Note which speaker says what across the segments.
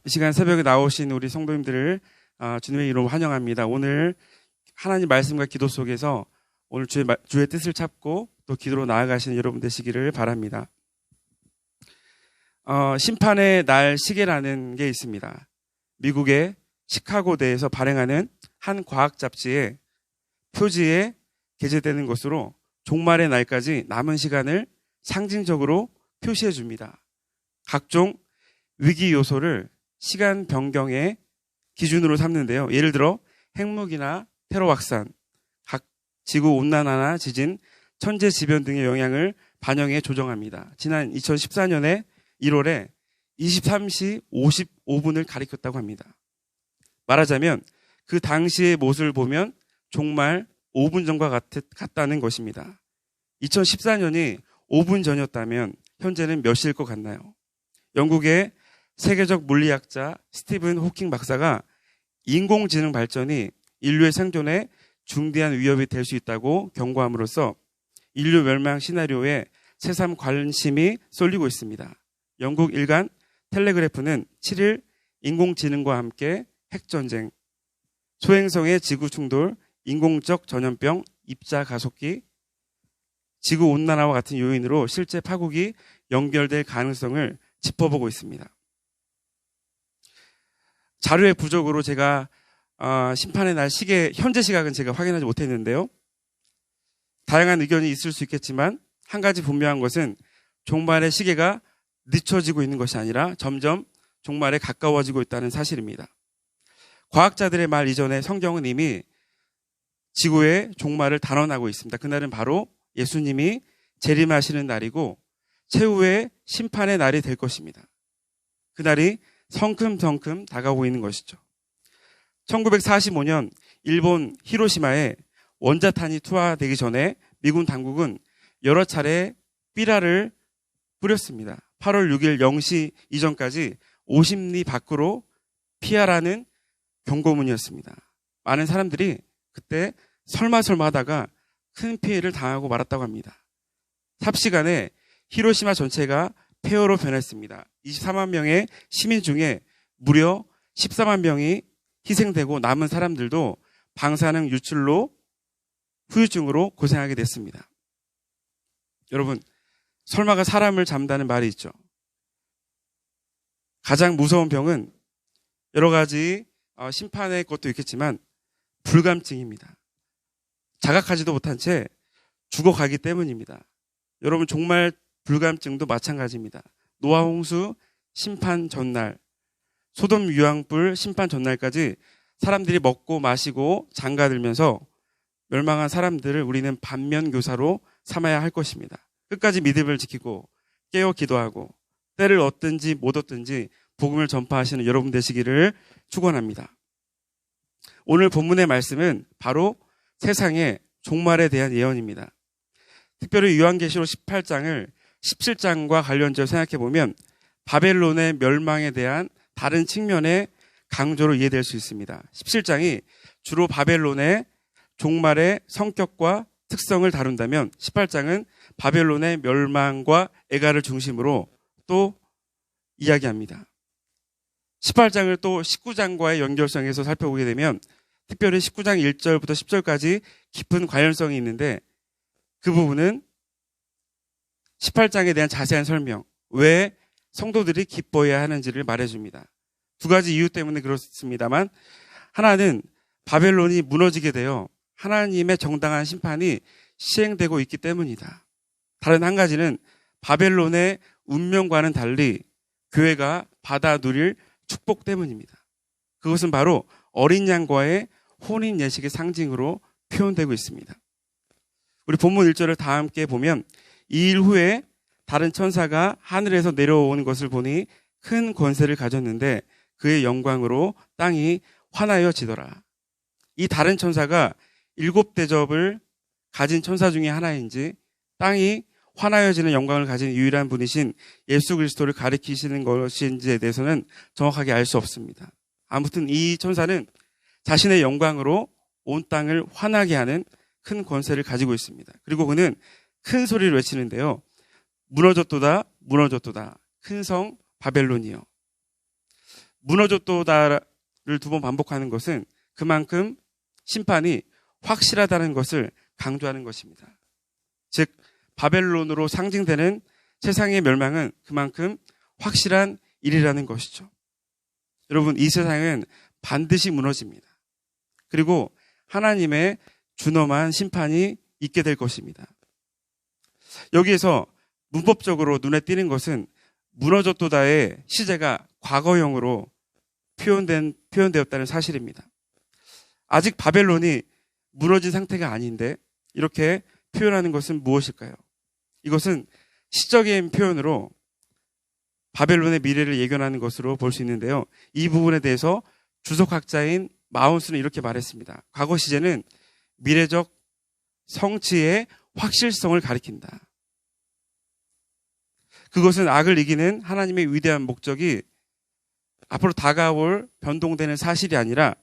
Speaker 1: 이 시간 새벽에 나오신 우리 성도님들을 주님의 이름으로 환영합니다. 오늘 하나님 말씀과 기도 속에서 오늘 주의 뜻을 찾고 또 기도로 나아가시는 여러분 되시기를 바랍니다. 심판의 날 시계라는 게 있습니다. 미국의 시카고대에서 발행하는 한 과학 잡지의 표지에 게재되는 것으로 종말의 날까지 남은 시간을 상징적으로 표시해 줍니다. 각종 위기 요소를 시간 변경의 기준으로 삼는데요. 예를 들어 핵무기나 테러 확산, 각 지구 온난화나 지진, 천재지변 등의 영향을 반영해 조정합니다. 지난 2014년에 1월에 23시 55분을 가리켰다고 합니다. 말하자면 그 당시의 모습을 보면 정말 5분 전과 같다는 것입니다. 2014년이 5분 전이었다면 현재는 몇 시일 것 같나요? 영국의 세계적 물리학자 스티븐 호킹 박사가 인공지능 발전이 인류의 생존에 중대한 위협이 될 수 있다고 경고함으로써 인류 멸망 시나리오에 새삼 관심이 쏠리고 있습니다. 영국 일간 텔레그래프는 7일 인공지능과 함께 핵전쟁, 소행성의 지구 충돌, 인공적 전염병, 입자 가속기, 지구 온난화와 같은 요인으로 실제 파국이 연결될 가능성을 짚어보고 있습니다. 자료의 부족으로 제가 심판의 날 시계 현재 시각은 제가 확인하지 못했는데요. 다양한 의견이 있을 수 있겠지만 한 가지 분명한 것은 종말의 시계가 늦춰지고 있는 것이 아니라 점점 종말에 가까워지고 있다는 사실입니다. 과학자들의 말 이전에 성경은 이미 지구의 종말을 단언하고 있습니다. 그날은 바로 예수님이 재림하시는 날이고 최후의 심판의 날이 될 것입니다. 그날이 성큼성큼 다가오고 있는 것이죠. 1945년 일본 히로시마에 원자탄이 투하되기 전에 미군 당국은 여러 차례 삐라를 뿌렸습니다. 8월 6일 0시 이전까지 50리 밖으로 피하라는 경고문이었습니다. 많은 사람들이 그때 설마 하다가 큰 피해를 당하고 말았다고 합니다. 삽시간에 히로시마 전체가 폐허로 변했습니다. 24만 명의 시민 중에 무려 14만 명이 희생되고 남은 사람들도 방사능 유출로 후유증으로 고생하게 됐습니다. 여러분, 설마가 사람을 잡는다는 말이 있죠. 가장 무서운 병은 여러 가지 심판의 것도 있겠지만 불감증입니다. 자각하지도 못한 채 죽어가기 때문입니다. 여러분 정말 불감증도 마찬가지입니다. 노아 홍수 심판 전날, 소돔 유황불 심판 전날까지 사람들이 먹고 마시고 장가들면서 멸망한 사람들을 우리는 반면교사로 삼아야 할 것입니다. 끝까지 믿음을 지키고 깨어 기도하고 때를 얻든지 못 얻든지 복음을 전파하시는 여러분 되시기를 축원합니다. 오늘 본문의 말씀은 바로 세상의 종말에 대한 예언입니다. 특별히 요한계시록 18장을 17장과 관련해서 생각해보면 바벨론의 멸망에 대한 다른 측면의 강조로 이해될 수 있습니다. 17장이 주로 바벨론의 종말의 성격과 특성을 다룬다면 18장은 바벨론의 멸망과 애가를 중심으로 또 이야기합니다. 18장을 또 19장과의 연결성에서 살펴보게 되면 특별히 19장 1절부터 10절까지 깊은 관련성이 있는데 그 부분은 18장에 대한 자세한 설명, 왜 성도들이 기뻐해야 하는지를 말해줍니다. 두 가지 이유 때문에 그렇습니다만 하나는 바벨론이 무너지게 되어 하나님의 정당한 심판이 시행되고 있기 때문이다. 다른 한 가지는 바벨론의 운명과는 달리 교회가 받아 누릴 축복 때문입니다. 그것은 바로 어린 양과의 혼인 예식의 상징으로 표현되고 있습니다. 우리 본문 1절을 다 함께 보면 이 일 후에 다른 천사가 하늘에서 내려오는 것을 보니 큰 권세를 가졌는데 그의 영광으로 땅이 환하여지더라. 이 다른 천사가 7대접을 가진 천사 중에 하나인지 땅이 환하여지는 영광을 가진 유일한 분이신 예수 그리스도를 가리키시는 것인지에 대해서는 정확하게 알 수 없습니다. 아무튼 이 천사는 자신의 영광으로 온 땅을 환하게 하는 큰 권세를 가지고 있습니다. 그리고 그는 큰 소리를 외치는데요. 무너졌도다, 무너졌도다. 큰 성 바벨론이요. 무너졌도다를 두 번 반복하는 것은 그만큼 심판이 확실하다는 것을 강조하는 것입니다. 즉 바벨론으로 상징되는 세상의 멸망은 그만큼 확실한 일이라는 것이죠. 여러분, 이 세상은 반드시 무너집니다. 그리고 하나님의 준엄한 심판이 있게 될 것입니다. 여기에서 문법적으로 눈에 띄는 것은 무너졌도다의 시제가 과거형으로 표현되었다는 사실입니다. 아직 바벨론이 무너진 상태가 아닌데 이렇게 표현하는 것은 무엇일까요? 이것은 시적인 표현으로 바벨론의 미래를 예견하는 것으로 볼 수 있는데요. 이 부분에 대해서 주석학자인 마운스는 이렇게 말했습니다. 과거 시제는 미래적 성취의 확실성을 가리킨다. 그것은 악을 이기는 하나님의 위대한 목적이 앞으로 다가올 변동되는 사실이 아니라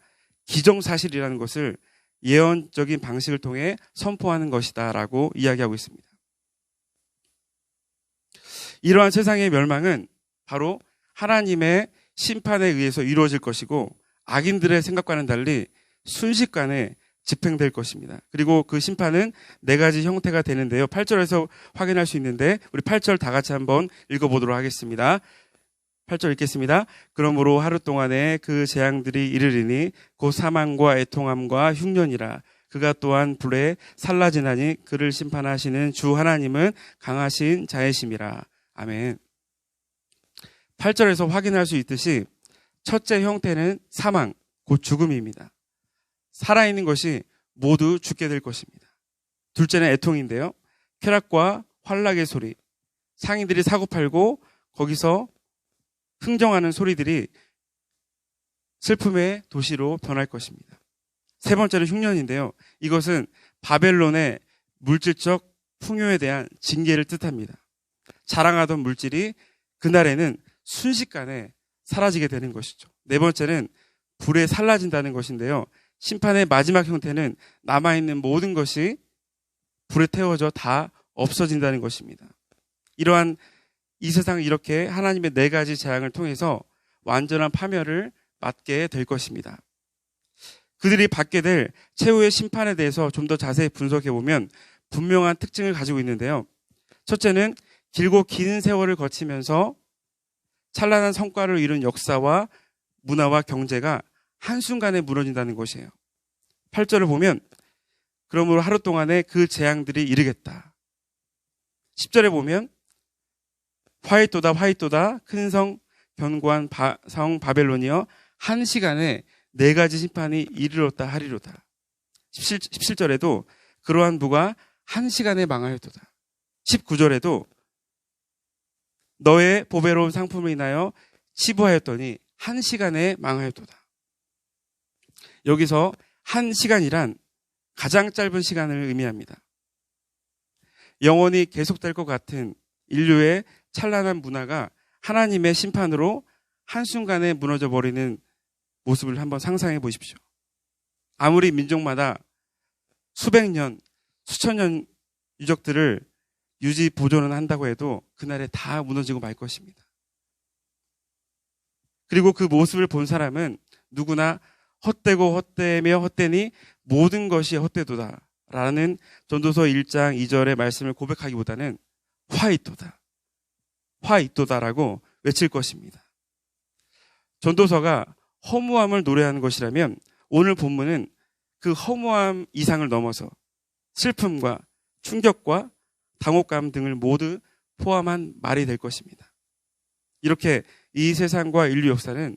Speaker 1: 기정사실이라는 것을 예언적인 방식을 통해 선포하는 것이다 라고 이야기하고 있습니다. 이러한 세상의 멸망은 바로 하나님의 심판에 의해서 이루어질 것이고 악인들의 생각과는 달리 순식간에 집행될 것입니다. 그리고 그 심판은 네 가지 형태가 되는데요. 8절에서 확인할 수 있는데 우리 8절 다 같이 한번 읽어보도록 하겠습니다. 8절 읽겠습니다. 그러므로 하루 동안에 그 재앙들이 이르리니 곧 사망과 애통함과 흉년이라. 그가 또한 불에 살라지나니 그를 심판하시는 주 하나님은 강하신 자이심이라. 아멘. 8절에서 확인할 수 있듯이 첫째 형태는 사망, 곧 죽음입니다. 살아있는 것이 모두 죽게 될 것입니다. 둘째는 애통인데요. 쾌락과 환락의 소리, 상인들이 사고팔고 거기서 흥정하는 소리들이 슬픔의 도시로 변할 것입니다. 세 번째는 흉년인데요. 이것은 바벨론의 물질적 풍요에 대한 징계를 뜻합니다. 자랑하던 물질이 그날에는 순식간에 사라지게 되는 것이죠. 네 번째는 불에 살라진다는 것인데요. 심판의 마지막 형태는 남아있는 모든 것이 불에 태워져 다 없어진다는 것입니다. 이러한 이 세상은 이렇게 하나님의 네 가지 재앙을 통해서 완전한 파멸을 맞게 될 것입니다. 그들이 받게 될 최후의 심판에 대해서 좀 더 자세히 분석해 보면 분명한 특징을 가지고 있는데요. 첫째는 길고 긴 세월을 거치면서 찬란한 성과를 이룬 역사와 문화와 경제가 한순간에 무너진다는 것이에요. 8절을 보면 그러므로 하루 동안에 그 재앙들이 이르겠다. 10절에 보면 화이토다 큰 성 견고한 성 바벨론이여 한 시간에 네 가지 심판이 이르렀다 하리로다. 17절에도 그러한 부가 한 시간에 망하였도다. 19절에도 너의 보배로운 상품을 인하여 치부하였더니 한 시간에 망하였도다. 여기서 한 시간이란 가장 짧은 시간을 의미합니다. 영원히 계속될 것 같은 인류의 찬란한 문화가 하나님의 심판으로 한순간에 무너져 버리는 모습을 한번 상상해 보십시오. 아무리 민족마다 수백 년, 수천 년 유적들을 유지 보존을 한다고 해도 그날에 다 무너지고 말 것입니다. 그리고 그 모습을 본 사람은 누구나 헛되고 헛되며 헛되니 모든 것이 헛되도다 라는 전도서 1장 2절의 말씀을 고백하기보다는 화이토다라고 외칠 것입니다. 전도서가 허무함을 노래하는 것이라면 오늘 본문은 그 허무함 이상을 넘어서 슬픔과 충격과 당혹감 등을 모두 포함한 말이 될 것입니다. 이렇게 이 세상과 인류 역사는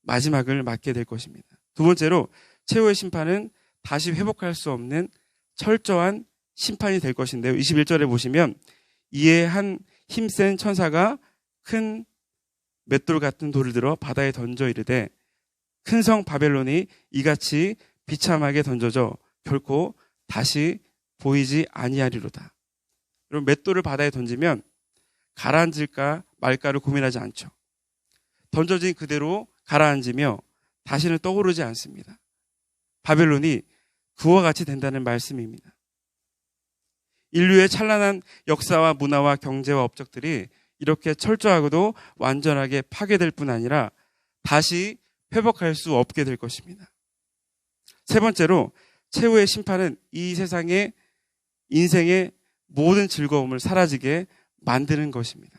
Speaker 1: 마지막을 맞게 될 것입니다. 두 번째로 최후의 심판은 다시 회복할 수 없는 철저한 심판이 될 것인데요. 21절에 보시면 이에 한 힘센 천사가 큰 맷돌 같은 돌을 들어 바다에 던져 이르되 큰 성 바벨론이 이같이 비참하게 던져져 결코 다시 보이지 아니하리로다. 여러분, 맷돌을 바다에 던지면 가라앉을까 말까를 고민하지 않죠. 던져진 그대로 가라앉으며 다시는 떠오르지 않습니다. 바벨론이 그와 같이 된다는 말씀입니다. 인류의 찬란한 역사와 문화와 경제와 업적들이 이렇게 철저하고도 완전하게 파괴될 뿐 아니라 다시 회복할 수 없게 될 것입니다. 세 번째로 최후의 심판은 이 세상의 인생의 모든 즐거움을 사라지게 만드는 것입니다.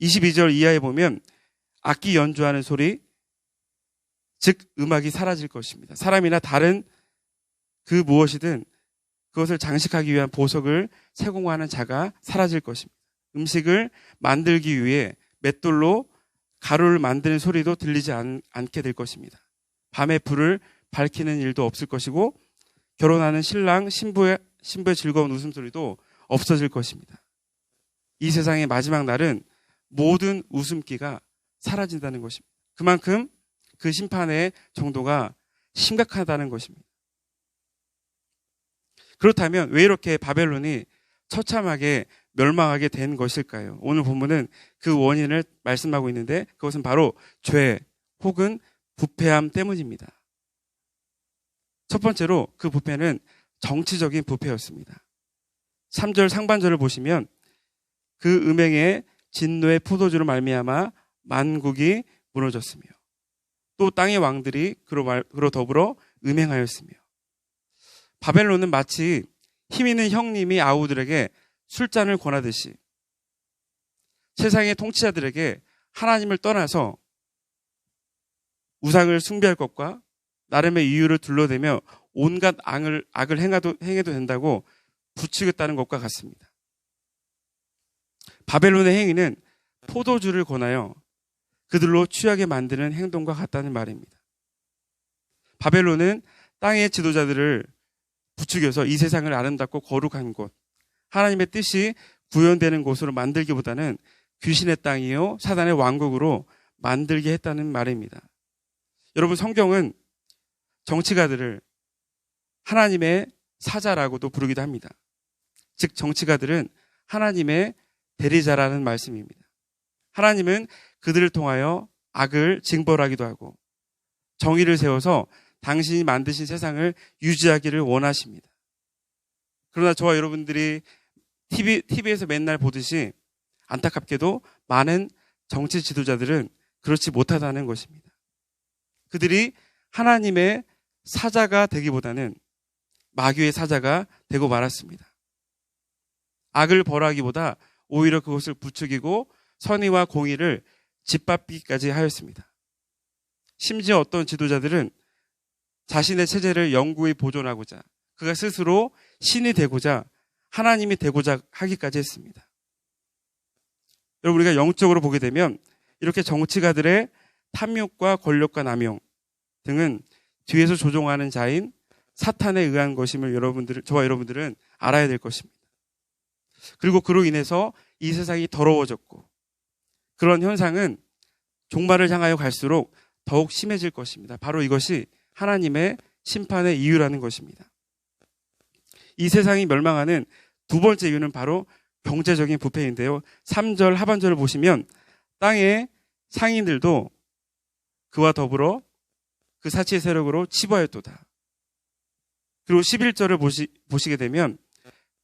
Speaker 1: 22절 이하에 보면 악기 연주하는 소리, 즉 음악이 사라질 것입니다. 사람이나 다른 그 무엇이든 그것을 장식하기 위한 보석을 세공하는 자가 사라질 것입니다. 음식을 만들기 위해 맷돌로 가루를 만드는 소리도 들리지 않게 될 것입니다. 밤에 불을 밝히는 일도 없을 것이고 결혼하는 신랑, 신부의 즐거운 웃음소리도 없어질 것입니다. 이 세상의 마지막 날은 모든 웃음기가 사라진다는 것입니다. 그만큼 그 심판의 정도가 심각하다는 것입니다. 그렇다면 왜 이렇게 바벨론이 처참하게 멸망하게 된 것일까요? 오늘 본문은 그 원인을 말씀하고 있는데 그것은 바로 죄 혹은 부패함 때문입니다. 첫 번째로 그 부패는 정치적인 부패였습니다. 3절 상반절을 보시면 그 음행의 진노의 포도주로 말미암아 만국이 무너졌으며 또 땅의 왕들이 그로 더불어 음행하였으며 바벨론은 마치 힘 있는 형님이 아우들에게 술잔을 권하듯이 세상의 통치자들에게 하나님을 떠나서 우상을 숭배할 것과 나름의 이유를 둘러대며 온갖 악을 행해도 된다고 부추겼다는 것과 같습니다. 바벨론의 행위는 포도주를 권하여 그들로 취하게 만드는 행동과 같다는 말입니다. 바벨론은 땅의 지도자들을 부추겨서 이 세상을 아름답고 거룩한 곳, 하나님의 뜻이 구현되는 곳으로 만들기보다는 귀신의 땅이요 사단의 왕국으로 만들게 했다는 말입니다. 여러분, 성경은 정치가들을 하나님의 사자라고도 부르기도 합니다. 즉 정치가들은 하나님의 대리자라는 말씀입니다. 하나님은 그들을 통하여 악을 징벌하기도 하고 정의를 세워서 당신이 만드신 세상을 유지하기를 원하십니다. 그러나 저와 여러분들이 TV에서 맨날 보듯이 안타깝게도 많은 정치 지도자들은 그렇지 못하다는 것입니다. 그들이 하나님의 사자가 되기보다는 마귀의 사자가 되고 말았습니다. 악을 벌하기보다 오히려 그것을 부추기고 선의와 공의를 짓밟기까지 하였습니다. 심지어 어떤 지도자들은 자신의 체제를 영구히 보존하고자 그가 스스로 신이 되고자 하나님이 되고자 하기까지 했습니다. 여러분, 우리가 영적으로 보게 되면 이렇게 정치가들의 탐욕과 권력과 남용 등은 뒤에서 조종하는 자인 사탄에 의한 것임을 저와 여러분들은 알아야 될 것입니다. 그리고 그로 인해서 이 세상이 더러워졌고 그런 현상은 종말을 향하여 갈수록 더욱 심해질 것입니다. 바로 이것이 하나님의 심판의 이유라는 것입니다. 이 세상이 멸망하는 두 번째 이유는 바로 경제적인 부패인데요. 3절 하반절을 보시면 땅의 상인들도 그와 더불어 그 사치의 세력으로 치부하였도다. 그리고 11절을 보시게 되면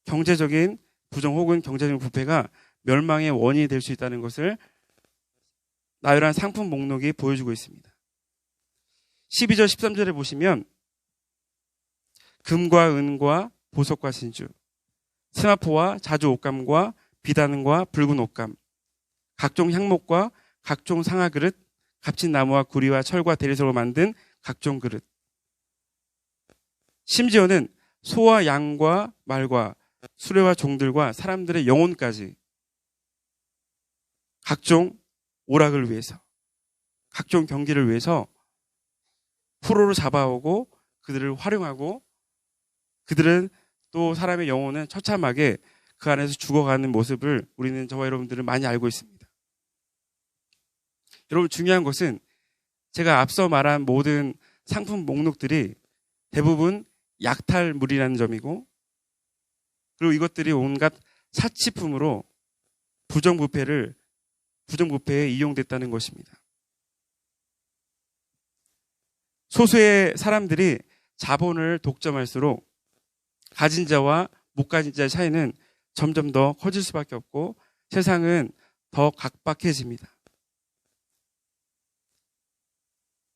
Speaker 1: 경제적인 부정 혹은 경제적인 부패가 멸망의 원인이 될 수 있다는 것을 나열한 상품 목록이 보여주고 있습니다. 12절 13절에 보시면 금과 은과 보석과 진주, 세마포와 자주 옷감과 비단과 붉은 옷감, 각종 향목과 각종 상아그릇, 값진 나무와 구리와 철과 대리석으로 만든 각종 그릇, 심지어는 소와 양과 말과 수레와 종들과 사람들의 영혼까지 각종 오락을 위해서, 각종 경기를 위해서 포로로 잡아오고 그들을 활용하고 그들은 또 사람의 영혼은 처참하게 그 안에서 죽어가는 모습을 우리는 저와 여러분들은 많이 알고 있습니다. 여러분, 중요한 것은 제가 앞서 말한 모든 상품 목록들이 대부분 약탈물이라는 점이고 그리고 이것들이 온갖 사치품으로 부정부패에 이용됐다는 것입니다. 소수의 사람들이 자본을 독점할수록 가진 자와 못 가진 자의 차이는 점점 더 커질 수밖에 없고 세상은 더 각박해집니다.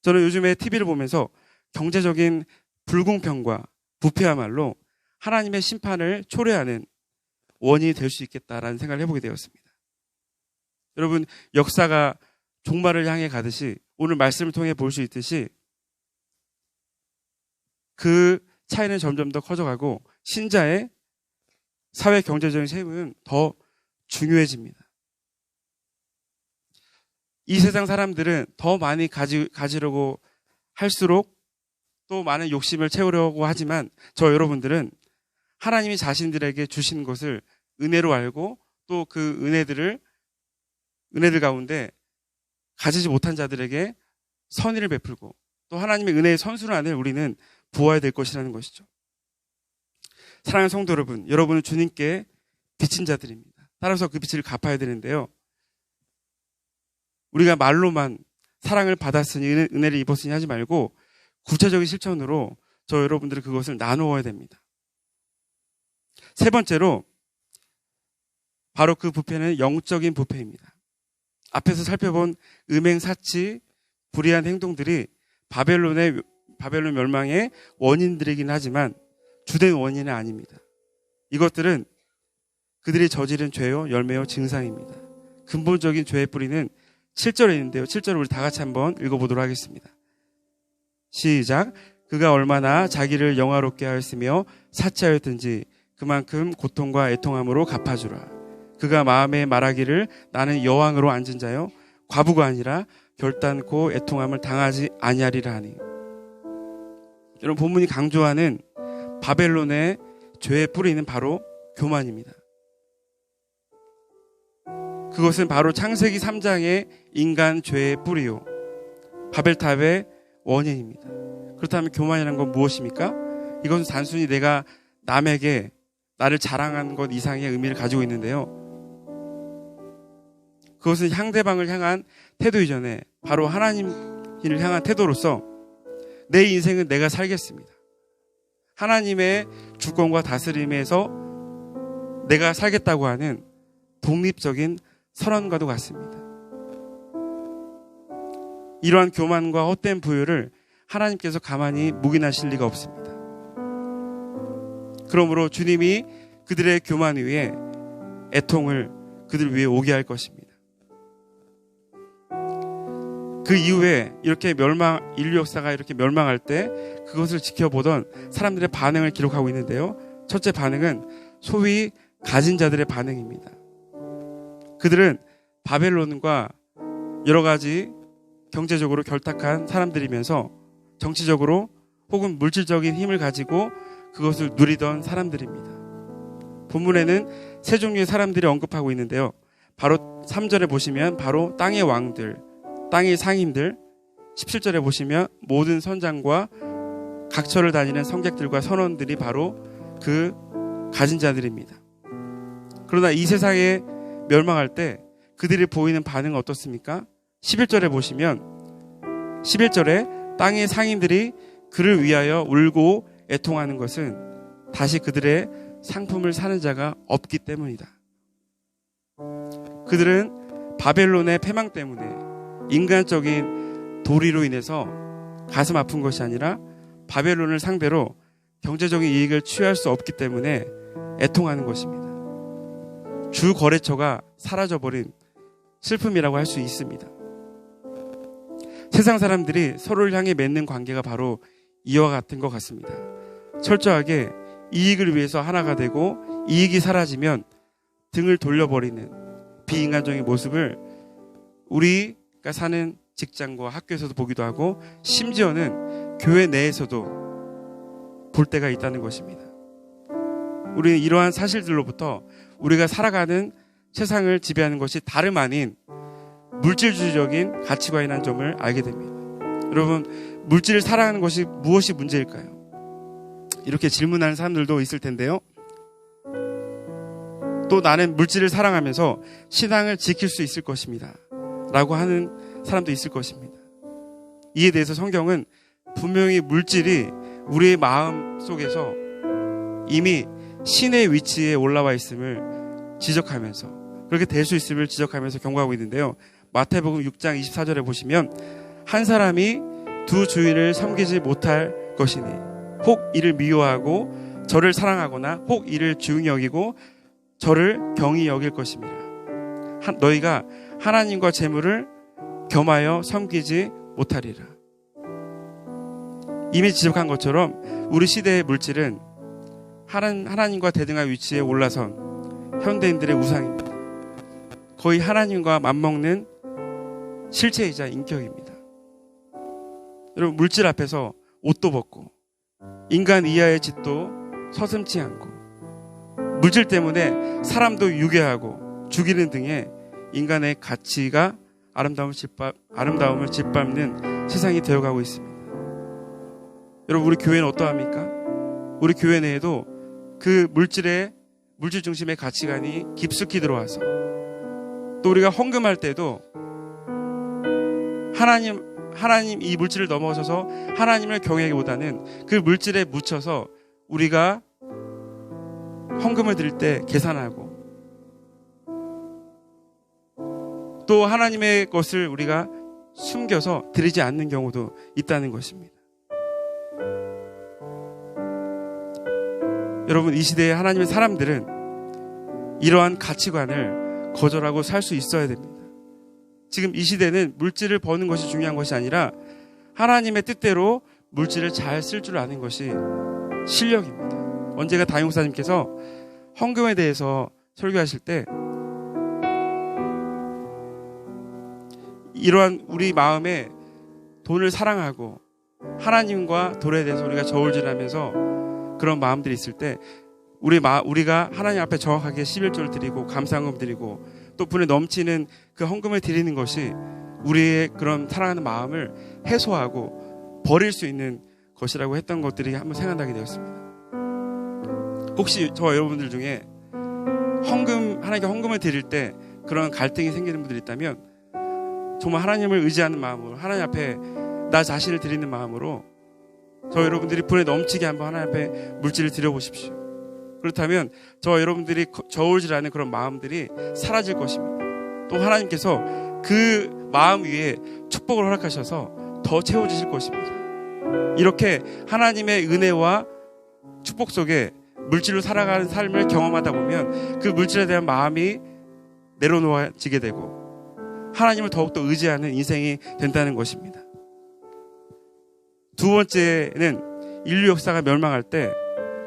Speaker 1: 저는 요즘에 TV를 보면서 경제적인 불공평과 부패야말로 하나님의 심판을 초래하는 원인이 될 수 있겠다라는 생각을 해보게 되었습니다. 여러분, 역사가 종말을 향해 가듯이 오늘 말씀을 통해 볼 수 있듯이 그 차이는 점점 더 커져가고 신자의 사회 경제적인 책임은 더 중요해집니다. 이 세상 사람들은 더 많이 가지려고 할수록 또 많은 욕심을 채우려고 하지만 저 여러분들은 하나님이 자신들에게 주신 것을 은혜로 알고 또 그 은혜들 가운데 가지지 못한 자들에게 선의를 베풀고 또 하나님의 은혜의 선순환을 우리는 보아야 될 것이라는 것이죠. 사랑하는 성도 여러분, 여러분은 주님께 빚진 자들입니다. 따라서 그 빚을 갚아야 되는데요. 우리가 말로만 사랑을 받았으니 은혜를 입었으니 하지 말고 구체적인 실천으로 저 여러분들은 그것을 나누어야 됩니다. 세 번째로 바로 그 부패는 영적인 부패입니다. 앞에서 살펴본 음행, 사치, 불의한 행동들이 바벨론 멸망의 원인들이긴 하지만 주된 원인은 아닙니다. 이것들은 그들이 저지른 죄요, 열매요, 증상입니다. 근본적인 죄의 뿌리는 7절에 있는데요. 7절을 우리 다 같이 한번 읽어보도록 하겠습니다. 시작. 그가 얼마나 자기를 영화롭게 하였으며 사치하였든지 그만큼 고통과 애통함으로 갚아주라. 그가 마음에 말하기를 나는 여왕으로 앉은 자요 과부가 아니라 결단코 애통함을 당하지 아니하리라 하니. 여러분, 본문이 강조하는 바벨론의 죄의 뿌리는 바로 교만입니다. 그것은 바로 창세기 3장의 인간 죄의 뿌리요 바벨탑의 원인입니다. 그렇다면 교만이라는 건 무엇입니까? 이것은 단순히 내가 남에게 나를 자랑하는 것 이상의 의미를 가지고 있는데요. 그것은 상대방을 향한 태도 이전에 바로 하나님을 향한 태도로서 내 인생은 내가 살겠습니다. 하나님의 주권과 다스림에서 내가 살겠다고 하는 독립적인 선언과도 같습니다. 이러한 교만과 헛된 부유를 하나님께서 가만히 묵인하실 리가 없습니다. 그러므로 주님이 그들의 교만 위에 애통을 그들 위에 오게 할 것입니다. 그 이후에 이렇게 인류 역사가 이렇게 멸망할 때 그것을 지켜보던 사람들의 반응을 기록하고 있는데요. 첫째 반응은 소위 가진 자들의 반응입니다. 그들은 바벨론과 여러 가지 경제적으로 결탁한 사람들이면서 정치적으로 혹은 물질적인 힘을 가지고 그것을 누리던 사람들입니다. 본문에는 세 종류의 사람들이 언급하고 있는데요. 바로 3절에 보시면 바로 땅의 왕들, 땅의 상인들, 17절에 보시면 모든 선장과 각처를 다니는 성객들과 선원들이 바로 그 가진 자들입니다. 그러나 이 세상에 멸망할 때 그들이 보이는 반응은 어떻습니까? 11절에 보시면 11절에 땅의 상인들이 그를 위하여 울고 애통하는 것은 다시 그들의 상품을 사는 자가 없기 때문이다. 그들은 바벨론의 패망 때문에 인간적인 도리로 인해서 가슴 아픈 것이 아니라 바벨론을 상대로 경제적인 이익을 취할 수 없기 때문에 애통하는 것입니다. 주 거래처가 사라져버린 슬픔이라고 할 수 있습니다. 세상 사람들이 서로를 향해 맺는 관계가 바로 이와 같은 것 같습니다. 철저하게 이익을 위해서 하나가 되고 이익이 사라지면 등을 돌려버리는 비인간적인 모습을 우리가 사는 직장과 학교에서도 보기도 하고 심지어는 교회 내에서도 볼 때가 있다는 것입니다. 우리는 이러한 사실들로부터 우리가 살아가는 세상을 지배하는 것이 다름 아닌 물질주의적인 가치관이라는 점을 알게 됩니다. 여러분, 물질을 사랑하는 것이 무엇이 문제일까요? 이렇게 질문하는 사람들도 있을 텐데요. 또 나는 물질을 사랑하면서 신앙을 지킬 수 있을 것입니다 라고 하는 사람도 있을 것입니다. 이에 대해서 성경은 분명히 물질이 우리의 마음 속에서 이미 신의 위치에 올라와 있음을 지적하면서 그렇게 될 수 있음을 지적하면서 경고하고 있는데요. 마태복음 6장 24절에 보시면 한 사람이 두 주인을 섬기지 못할 것이니 혹 이를 미워하고 저를 사랑하거나 혹 이를 중히 여기고 저를 경히 여길 것입니다. 너희가 하나님과 재물을 겸하여 섬기지 못하리라. 이미 지적한 것처럼 우리 시대의 물질은 하나님과 대등한 위치에 올라선 현대인들의 우상입니다. 거의 하나님과 맞먹는 실체이자 인격입니다. 여러분, 물질 앞에서 옷도 벗고 인간 이하의 짓도 서슴지 않고 물질 때문에 사람도 유괴하고 죽이는 등의 인간의 가치가 아름다움을 짓밟는 세상이 되어가고 있습니다. 여러분, 우리 교회는 어떠합니까? 우리 교회 내에도 그 물질 중심의 가치관이 깊숙이 들어와서 또 우리가 헌금할 때도 하나님 이 물질을 넘어서서 하나님을 경외하기보다는 그 물질에 묻혀서 우리가 헌금을 드릴 때 계산하고 또 하나님의 것을 우리가 숨겨서 드리지 않는 경우도 있다는 것입니다. 여러분, 이 시대의 하나님의 사람들은 이러한 가치관을 거절하고 살 수 있어야 됩니다. 지금 이 시대는 물질을 버는 것이 중요한 것이 아니라 하나님의 뜻대로 물질을 잘 쓸 줄 아는 것이 실력입니다. 언제가 다용사님께서 헌금에 대해서 설교하실 때 이러한 우리 마음에 돈을 사랑하고 하나님과 돈에 대해서 우리가 저울질하면서 그런 마음들이 있을 때 우리가 하나님 앞에 정확하게 11조를 드리고 감사헌금 드리고 또 분에 넘치는 그 헌금을 드리는 것이 우리의 그런 사랑하는 마음을 해소하고 버릴 수 있는 것이라고 했던 것들이 한번 생각나게 되었습니다. 혹시 저와 여러분들 중에 하나님께 헌금을 드릴 때 그런 갈등이 생기는 분들이 있다면 정말 하나님을 의지하는 마음으로 하나님 앞에 나 자신을 드리는 마음으로 저 여러분들이 분에 넘치게 한번 하나님 앞에 물질을 드려보십시오. 그렇다면 저와 여러분들이 저울질하는 그런 마음들이 사라질 것입니다. 또 하나님께서 그 마음 위에 축복을 허락하셔서 더 채워주실 것입니다. 이렇게 하나님의 은혜와 축복 속에 물질로 살아가는 삶을 경험하다 보면 그 물질에 대한 마음이 내려놓아지게 되고 하나님을 더욱더 의지하는 인생이 된다는 것입니다. 두 번째는 인류 역사가 멸망할 때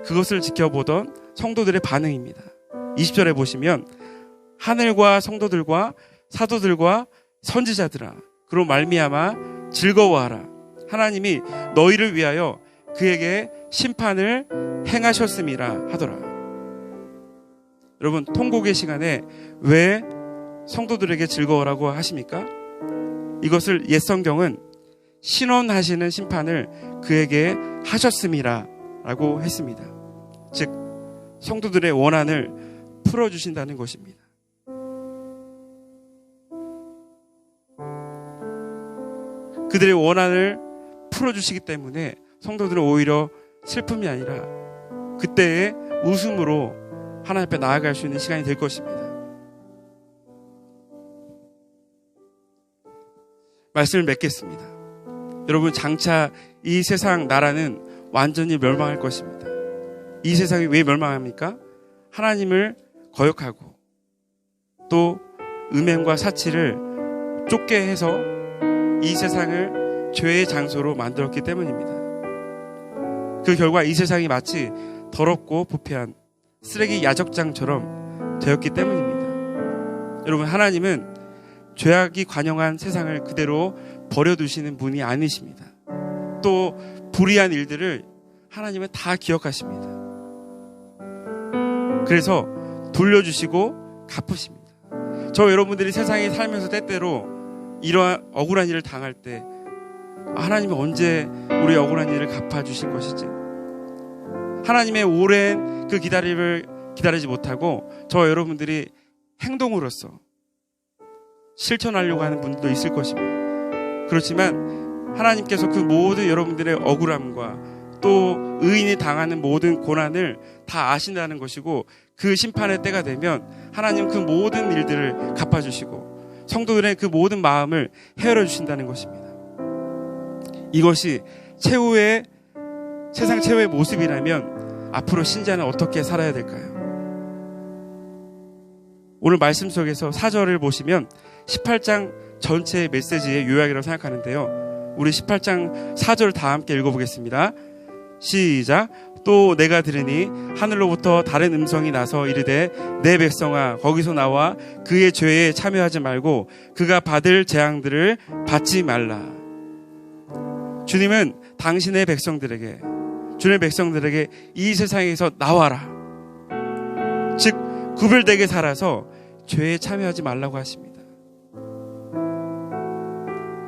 Speaker 1: 그것을 지켜보던 성도들의 반응입니다. 20절에 보시면 하늘과 성도들과 사도들과 선지자들아 그로 말미암아 즐거워하라. 하나님이 너희를 위하여 그에게 심판을 행하셨음이라 하더라. 여러분, 통곡의 시간에 왜 성도들에게 즐거워라고 하십니까? 이것을 옛 성경은 신원하시는 심판을 그에게 하셨음이라 라고 했습니다. 즉 성도들의 원한을 풀어주신다는 것입니다. 그들의 원한을 풀어주시기 때문에 성도들은 오히려 슬픔이 아니라 그때의 웃음으로 하나님 앞에 나아갈 수 있는 시간이 될 것입니다. 말씀을 맺겠습니다. 여러분, 장차 이 세상 나라는 완전히 멸망할 것입니다. 이 세상이 왜 멸망합니까? 하나님을 거역하고 또 음행과 사치를 쫓게 해서 이 세상을 죄의 장소로 만들었기 때문입니다. 그 결과 이 세상이 마치 더럽고 부패한 쓰레기 야적장처럼 되었기 때문입니다. 여러분, 하나님은 죄악이 관영한 세상을 그대로 버려두시는 분이 아니십니다. 또 불의한 일들을 하나님은 다 기억하십니다. 그래서 돌려주시고 갚으십니다. 저 여러분들이 세상에 살면서 때때로 이러한 억울한 일을 당할 때 하나님이 언제 우리의 억울한 일을 갚아주실 것이지? 하나님의 오랜 그 기다림을 기다리지 못하고 저 여러분들이 행동으로서 실천하려고 하는 분들도 있을 것입니다. 그렇지만 하나님께서 그 모든 여러분들의 억울함과 또 의인이 당하는 모든 고난을 다 아신다는 것이고 그 심판의 때가 되면 하나님 그 모든 일들을 갚아주시고 성도들의 그 모든 마음을 헤아려 주신다는 것입니다. 이것이 세상 최후의 모습이라면 앞으로 신자는 어떻게 살아야 될까요? 오늘 말씀 속에서 4절을 보시면 18장 전체의 메시지의 요약이라고 생각하는데요. 우리 18장 4절 다 함께 읽어보겠습니다. 시작. 또 내가 들으니 하늘로부터 다른 음성이 나서 이르되 내 백성아 거기서 나와 그의 죄에 참여하지 말고 그가 받을 재앙들을 받지 말라. 주님은 당신의 백성들에게, 주님의 백성들에게 이 세상에서 나와라, 즉 구별되게 살아서 죄에 참여하지 말라고 하십니다.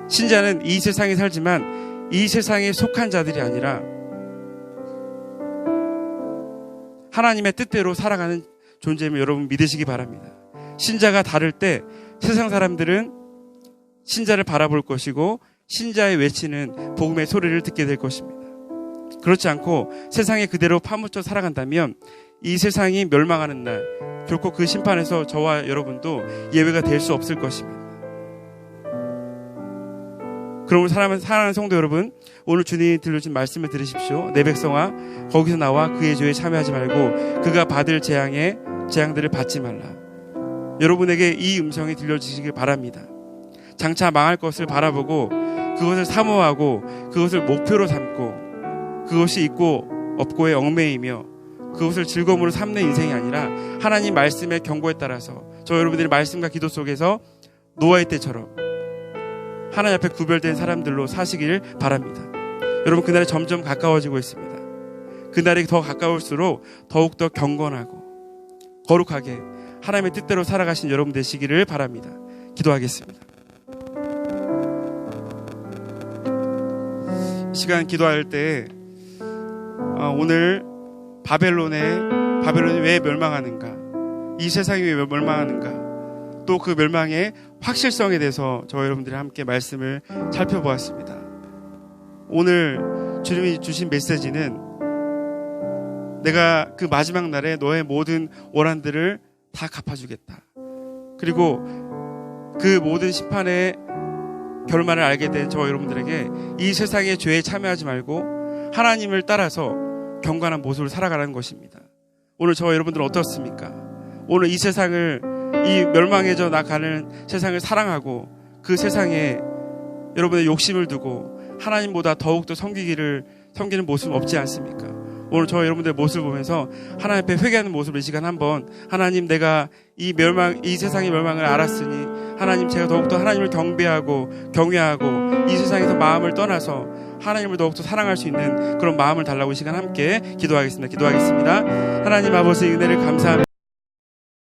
Speaker 1: 신자는 이 세상에 살지만 이 세상에 속한 자들이 아니라 하나님의 뜻대로 살아가는 존재임을 여러분 믿으시기 바랍니다. 신자가 다를 때 세상 사람들은 신자를 바라볼 것이고 신자의 외치는 복음의 소리를 듣게 될 것입니다. 그렇지 않고 세상에 그대로 파묻혀 살아간다면 이 세상이 멸망하는 날 결코 그 심판에서 저와 여러분도 예외가 될 수 없을 것입니다. 그러므로 사랑하는 성도 여러분, 오늘 주님이 들려준 말씀을 들으십시오. 내 백성아 거기서 나와 그의 죄에 참여하지 말고 그가 받을 재앙들을 받지 말라. 여러분에게 이 음성이 들려주시길 바랍니다. 장차 망할 것을 바라보고 그것을 사모하고 그것을 목표로 삼고 그것이 있고 없고의 얽매이며 그것을 즐거움으로 삼는 인생이 아니라 하나님 말씀의 경고에 따라서 저 여러분들의 말씀과 기도 속에서 노아의 때처럼 하나님 앞에 구별된 사람들로 사시길 바랍니다. 여러분, 그날이 점점 가까워지고 있습니다. 그날이 더 가까울수록 더욱더 경건하고 거룩하게 하나님의 뜻대로 살아가신 여러분 되시기를 바랍니다. 기도하겠습니다. 이 시간 기도할 때 오늘 바벨론이 왜 멸망하는가, 이 세상이 왜 멸망하는가, 또 그 멸망의 확실성에 대해서 저와 여러분들이 함께 말씀을 살펴보았습니다. 오늘 주님이 주신 메시지는 내가 그 마지막 날에 너의 모든 원한들을 다 갚아주겠다. 그리고 그 모든 심판의 결말을 알게 된 저와 여러분들에게 이 세상의 죄에 참여하지 말고 하나님을 따라서 경건한 모습을 살아가라는 것입니다. 오늘 저와 여러분들은 어떻습니까? 오늘 이 세상을, 이 멸망해져 나가는 세상을 사랑하고 그 세상에 여러분의 욕심을 두고 하나님보다 더욱더 섬기는 모습은 없지 않습니까? 오늘 저와 여러분들의 모습을 보면서 하나님 앞에 회개하는 모습을 이 시간 한번, 하나님, 내가 이 세상의 멸망을 알았으니 하나님, 제가 더욱더 하나님을 경배하고 경외하고 이 세상에서 마음을 떠나서 하나님을 더욱더 사랑할 수 있는 그런 마음을 달라고 이 시간 함께 기도하겠습니다. 하나님 아버지, 은혜를 감사합니다.